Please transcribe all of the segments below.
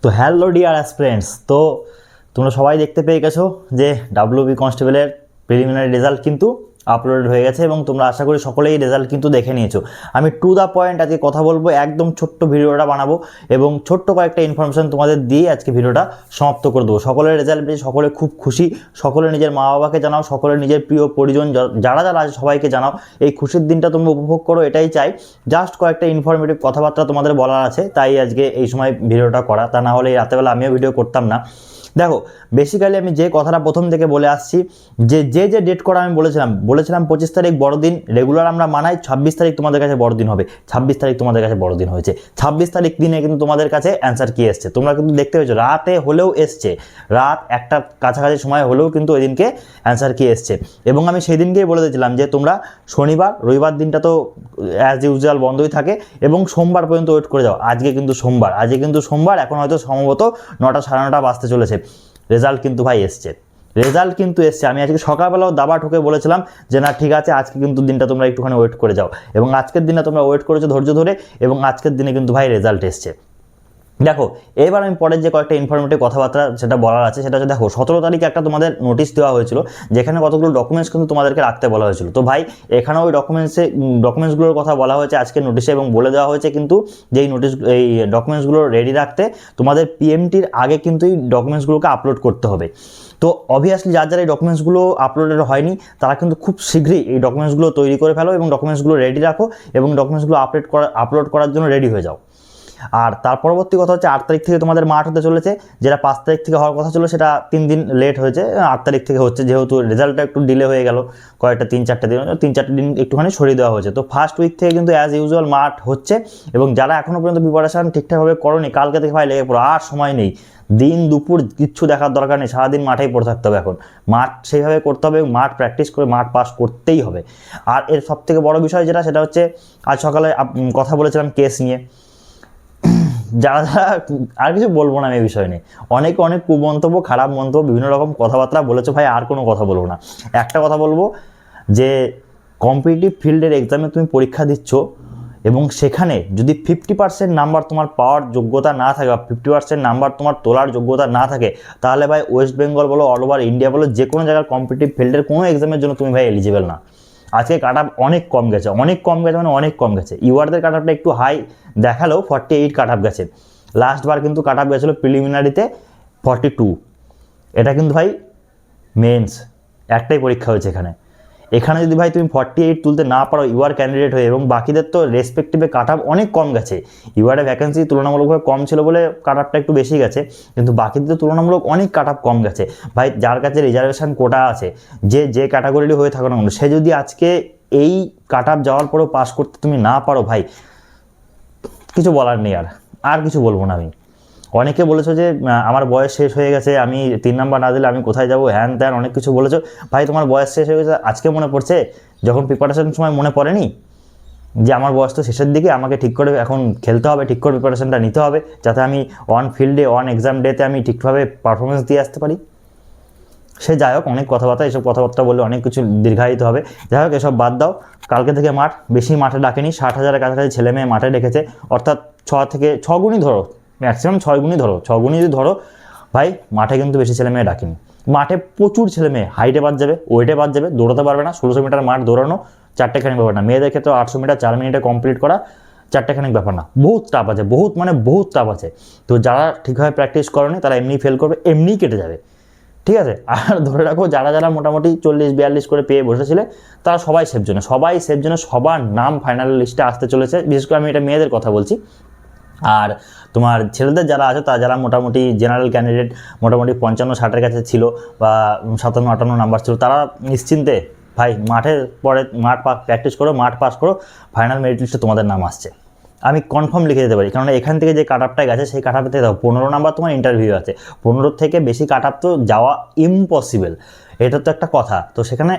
তো hello dear aspirants, তো তোমরা সবাই দেখতে পেয়ে গেছো যে ডাব্লিউবি কনস্টেবলের প্রিলিমিনারি রেজাল্ট কিন্তু আপলোডেড হয়ে গেছে এবং তোমরা আশা করি সকলেই রেজাল্ট কিন্তু দেখে নিয়েছো। আমি টু দ্য পয়েন্ট আজকে কথা বলবো, একদম ছোট্ট ভিডিওটা বানাবো এবং ছোট্ট কয়েকটা ইনফরমেশন তোমাদের দিয়ে আজকে ভিডিওটা সমাপ্ত করে দেবো। সকলের রেজাল্ট পেয়ে সকলে খুব খুশি, সকলে নিজের মা বাবাকে জানাও, সকলে নিজের প্রিয় পরিজন যারা যারা আছে সবাইকে জানাও। এই খুশির দিনটা তোমরা উপভোগ করো, এটাই চাই। জাস্ট কয়েকটা ইনফরমেটিভ কথাবার্তা তোমাদের বলার আছে, তাই আজকে এই সময় ভিডিওটা করা, তা না হলে রাতেবেলা আমিও ভিডিও করতাম না। দেখো, বেসিক্যালি আমি যে কথাটা প্রথম থেকে বলে আসছি যে যে ডেট করা আমি বলেছিলাম 25 তারিখ বড়দিন, রেগুলার আমরা মানাই। 26 তারিখ তোমাদের কাছে বড়দিন হবে, 26 তারিখ তোমাদের কাছে বড়দিন হয়েছে। 26 তারিখ দিনে কিন্তু তোমাদের কাছে অ্যান্সার কি এসছে তোমরা কিন্তু দেখতে পেয়েছো, রাতে হলেও এসছে, রাত একটা কাছাকাছি সময় হলেও কিন্তু ওই দিনকে অ্যান্সার কি এসছে। এবং আমি সেই দিনকেই বলে দিয়েছিলাম যে তোমরা শনিবার রবিবার দিনটা তো অ্যাজ ইউজুয়াল বন্ধই থাকে এবং সোমবার পর্যন্ত ওয়েট করে যাও। আজকে কিন্তু সোমবার, এখন হয়তো সম্ভবত 9টা 9:30 বাজতে চলেছে। রেজাল্ট কিন্তু ভাই এসছে, আমি আজকে সকালবেলাও দাবা ঠুকে বলেছিলাম যে না ঠিক আছে, আজকে কিন্তু দিনটা তোমরা একটুখানি ওয়েট করে যাও, এবং আজকের দিনে তোমরা ওয়েট করেছো ধৈর্য ধরে, এবং আজকের দিনে কিন্তু ভাই রেজাল্ট এসছে। দেখো, এবার আমি পরের যে কয়েকটা ইনফরমেটিভ কথাবার্তা সেটা বলার আছে, সেটা হচ্ছে দেখো 17 তারিখে একটা তোমাদের নোটিশ দেওয়া হয়েছিল যেখানে কতগুলো ডকুমেন্টস কিন্তু তোমাদেরকে রাখতে বলা হয়েছিল। তো ভাই এখানে ওই ডকুমেন্টসগুলোর কথা বলা হয়েছে আজকে নোটিশে, এবং বলে দেওয়া হয়েছে কিন্তু যে এই ডকুমেন্টসগুলো রেডি রাখতে তোমাদের পিএমটির আগে কিন্তু এই ডকুমেন্টসগুলোকে আপলোড করতে হবে। তো অবভিয়াসলি যারা এই ডকুমেন্টসগুলো আপলোডেড হয়নি তারা কিন্তু খুব শীঘ্রই এই ডকুমেন্টসগুলো তৈরি করে ফেলো এবং ডকুমেন্টসগুলো রেডি রাখো এবং ডকুমেন্টসগুলো আপলোড করার জন্য রেডি হয়ে যাও। আর তার পরবর্তী কথা হচ্ছে 8 তারিখ থেকে তোমাদের মাঠ হতে চলেছে, যেটা 5 তারিখ থেকে হওয়ার কথা ছিল সেটা 3 দিন লেট হয়েছে, 8 তারিখ থেকে হচ্ছে, যেহেতু রেজাল্টটা একটু ডিলে হয়ে গেল কয়েকটা 3-4 দিন একটুখানি সরিয়ে দেওয়া হয়েছে। তো ফার্স্ট উইক থেকে কিন্তু অ্যাজ ইউজুয়াল মাঠ হচ্ছে, এবং যারা এখনও পর্যন্ত প্রিপারেশান ঠিকঠাকভাবে করোনি কালকে থেকে ভাই লেগে পড়ো, আর সময় নেই, দিন দুপুর কিচ্ছু দেখার দরকার নেই, সারাদিন মাঠেই পড়ে থাকতে হবে। এখন মাঠ সেইভাবে করতে হবে, মাঠ প্র্যাকটিস করে মাঠ পাস করতেই হবে। আর এর সবথেকে বড় বিষয় সেটা হচ্ছে আজ সকালে কথা বলেছিলাম কেস নিয়ে, যারা আর কিছু বলবো না আমি এই বিষয় নিয়ে, অনেকে অনেক কুমন্তব্য, খারাপ মন্তব্য, বিভিন্ন রকম কথাবার্তা বলেছে, ভাই আর কোনো কথা বলবো না। একটা কথা বলবো যে কম্পিটিটিভ ফিল্ডের এক্সামে তুমি পরীক্ষা দিচ্ছ এবং সেখানে যদি 50% নাম্বার তোমার পাওয়ার যোগ্যতা না থাকে বা 50% নাম্বার তোমার তোলার যোগ্যতা না থাকে, তাহলে ভাই ওয়েস্ট বেঙ্গল বলো, অল ওভার ইন্ডিয়া বলো, যে কোনো জায়গার কম্পিটিটিভ ফিল্ডের কোনো এক্সামের জন্য তুমি ভাই এলিজিবল না। আজকে কাট আপ অনেক কম গেছে, মানে অনেক কম গেছে। ইউআরদের কাট আপটা একটু হাই দেখালেও 48 কাট আপ গেছে। লাস্টবার কিন্তু কাট আপ গেছিলো প্রিলিমিনারিতে 42। এটা কিন্তু ভাই মেন্স একটাই পরীক্ষা হয়েছে এখানে যদি ভাই তুমি 48 তুলতে না পারো ইউআর ক্যান্ডিডেট হয়ে, এবং বাকিদের তো রেসপেক্টিভে কাট আপ অনেক কম গেছে, ইউআরে ভ্যাকেন্সি তুলনামূলকভাবে কম ছিল বলে কাট আপটা একটু বেশি গেছে, কিন্তু বাকিদের তুলনামূলক অনেক কাট আপ কম গেছে। ভাই যার কাছে রিজার্ভেশন কোটা আছে, যে ক্যাটাগরিরই হয়ে থাকো না কেন, সে যদি আজকে এই কাট আপ যাওয়ার পরেও পাস করতে তুমি না পারো, ভাই কিছু বলার নেই, আর কিছু বলবো না আমি। অনেকে বলেছো যে আমার বয়স শেষ হয়ে গেছে, আমি 3 নাম্বার না দিলে আমি কোথায় যাবো, হ্যান ত্যান অনেক কিছু বলেছো। ভাই তোমার বয়স শেষ হয়ে গেছে আজকে মনে পড়ছে, যখন প্রিপারেশন সময় মনে পড়েনি যে আমার বয়স তো শেষের দিকে, আমাকে ঠিক করে এখন খেলতে হবে, ঠিক করে প্রিপারেশনটা নিতে হবে, যাতে আমি অন ফিল্ডে অন এক্সাম ডেতে আমি ঠিকভাবে পারফরমেন্স দিয়ে আসতে পারি। সে যাই হোক, অনেক কথাবার্তা, এসব কথাবার্তা বললে অনেক কিছু দীর্ঘায়িত হবে। যাই হোক, এসব বাদ দাও। কালকে থেকে মাঠ, বেশি মাঠে ডাকেনি, 60,000-এর কাছাকাছি ছেলে মেয়ে মাঠে রেখেছে, অর্থাৎ 6 গুণই ধরো, ম্যাক্সিমাম 6 গুণই ধরো, 6 গুণই যদি ধরো ভাই, মাঠে কিন্তু বেশি ছেলে মেয়ে ডাকেনি। মাঠে প্রচুর ছেলে মেয়ে, হাইটে বাদ যাবে, ওয়েটে বাদ যাবে, দৌড়াতে পারবে না। 1600 মিটার মাঠ দৌড়ানো 4টেখানিক ব্যাপার না, মেয়েদের ক্ষেত্রে 800 মিটার 4 মিনিটে কমপ্লিট করা 4টেখানিক ব্যাপার না, বহুত টাফ আছে, বহুত টাফ আছে। তো যারা ঠিকভাবে প্র্যাকটিস করেনি তারা এমনি ফেল করবে, এমনিই কেটে যাবে, ঠিক আছে। আর ধরে রাখো যারা মোটামুটি 40-42 করে পেয়ে বসেছিলে তারা সবাই সেফ জোনে, সবার নাম ফাইনাল লিস্টে আসতে চলেছে। বিশেষ করে আমি এটা মেয়েদের কথা বলছি। আর তোমার ছেলেদের যারা আছে তারা যারা মোটামুটি জেনারেল ক্যান্ডিডেট মোটামুটি 55-60-এর কাছে ছিল বা 57-58 নাম্বার ছিল, তারা নিশ্চিন্তে ভাই মাঠের পরে প্র্যাকটিস করো, মাঠ পাস করো, ফাইনাল মেরিট লিস্টে তোমাদের নাম আসছে, আমি কনফার্ম লিখে দিতে পারি। কারণ এখান থেকে যে কাট আপটা গেছে সেই কাট আপে থেকে দাও 15 নাম্বার তোমার ইন্টারভিউ আছে, 15 থেকে বেশি কাট আপ তো যাওয়া ইম্পসিবল, এটা তো একটা কথা। তো সেখানে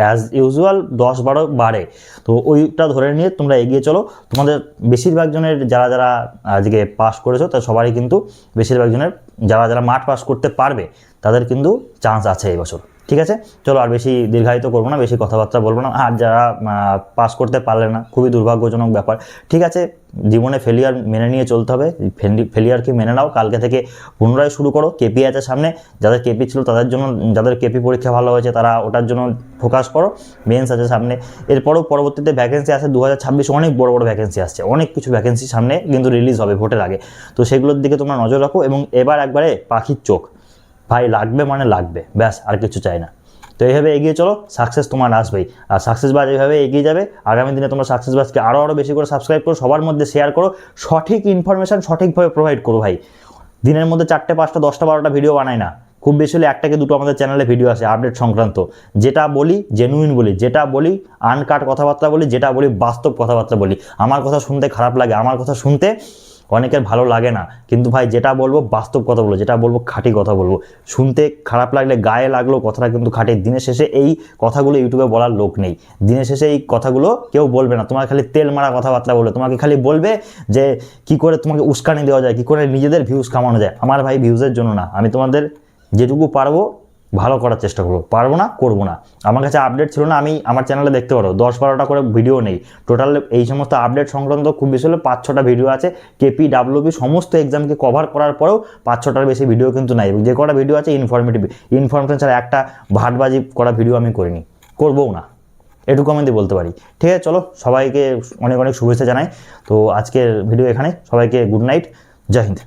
অ্যাজ ইউজুয়াল 10-12 বাড়ে, তো ওইটা ধরে নিয়ে তোমরা এগিয়ে চলো। তোমাদের বেশিরভাগ জনের যারা আজকে পাস করেছো তার সবারই কিন্তু বেশিরভাগ জনের যারা মাঠ পাস করতে পারবে তাদের কিন্তু চান্স আছে এই বছর। ঠিক আছে, চলো আর বেশি দীর্ঘায়িত করবো না, বেশি কথাবার্তা বলবো না। আর যারা পাস করতে পারলে না, খুবই দুর্ভাগ্যজনক ব্যাপার। ঠিক আছে, জীবনে ফেলিয়ার মেনে নিয়ে চলতে হবে, ফেলিয়ারকে মেনে নাও, কালকে থেকে পুনরায় শুরু করো। কেপি আছে সামনে, যাদের কেপি ছিল তাদের জন্য, যাদের কেপি পরীক্ষা ভালো হয়েছে তারা ওটার জন্য ফোকাস করো। মেন্স আছে সামনে, এরপরও পরবর্তীতে ভ্যাকেন্সি আছে 2026 অনেক বড় বড় ভ্যাকেন্সি আসছে, অনেক কিছু ভ্যাকেন্সি সামনে কিন্তু রিলিজ হবে ভোটের আগে। তো সেগুলোর দিকে তোমরা নজর রাখো এবং এবার একবারে পাখির চোখ, ভাই লাগবে মানে লাগবে, ব্যাস আর কিছু চাই না। তো এইভাবে এগিয়ে চলো, সাকসেস তোমার আসবেই। আর সাকসেস বাজ এইভাবে এগিয়ে যাবে। আগামী দিনে তোমরা সাকসেস বাজকে আরও বেশি করে সাবস্ক্রাইব করো, সবার মধ্যে শেয়ার করো, সঠিক ইনফরমেশান সঠিকভাবে প্রোভাইড করো ভাই। দিনের মধ্যে 4টে 5টা 10টা 12টা ভিডিও বানাই না, খুব বেশি হলে 1 থেকে 2টো আমাদের চ্যানেলে ভিডিও আসে আপডেট সংক্রান্ত। যেটা বলি জেনুইন বলি, যেটা বলি আনকাট কথাবার্তা বলি, যেটা বলি বাস্তব কথাবার্তা বলি। আমার কথা শুনতে খারাপ লাগে, আমার কথা শুনতে অনেকের ভালো লাগে না, কিন্তু ভাই যেটা বলবো বাস্তব কথা বলবো, যেটা বলবো খাঁটি কথা বলবো। শুনতে খারাপ লাগলে, গায়ে লাগলো, কথাটা কিন্তু খাঁটি। দিনের শেষে এই কথাগুলো ইউটিউবে বলার লোক নেই, দিনের শেষে এই কথাগুলো কেউ বলবে না। তোমার খালি তেল মারা কথাবার্তা বলবে, তোমাকে খালি বলবে যে কী করে তোমাকে উস্কানি দেওয়া যায়, কী করে নিজেদের ভিউজ কামানো যায়। আমার ভাই ভিউজের জন্য না, আমি তোমাদের যেটুকু পারবো ভালো করার চেষ্টা করবো, পারবো না করবো না। আমার কাছে আপডেট ছিল না, আমি আমার চ্যানেলে দেখতে পারো 10-12টা করে ভিডিও নেই টোটাল। এই সমস্ত আপডেট সংক্রান্ত খুব বেশি হলে 5-6টা ভিডিও আছে। কেপি ডাব্লিউবি সমস্ত এক্সামকে কভার করার পরেও 5-6টার বেশি ভিডিও কিন্তু নাই, এবং যে কটা ভিডিও আছে ইনফরমেশন ছাড়া একটা ভাটবাজি করা ভিডিও আমি করিনি, করবও না, এটুকু আমি বলতে পারি। ঠিক আছে, চলো সবাইকে অনেক অনেক শুভেচ্ছা জানাই। তো আজকের ভিডিও এখানে, সবাইকে গুড নাইট, জয় হিন্দ।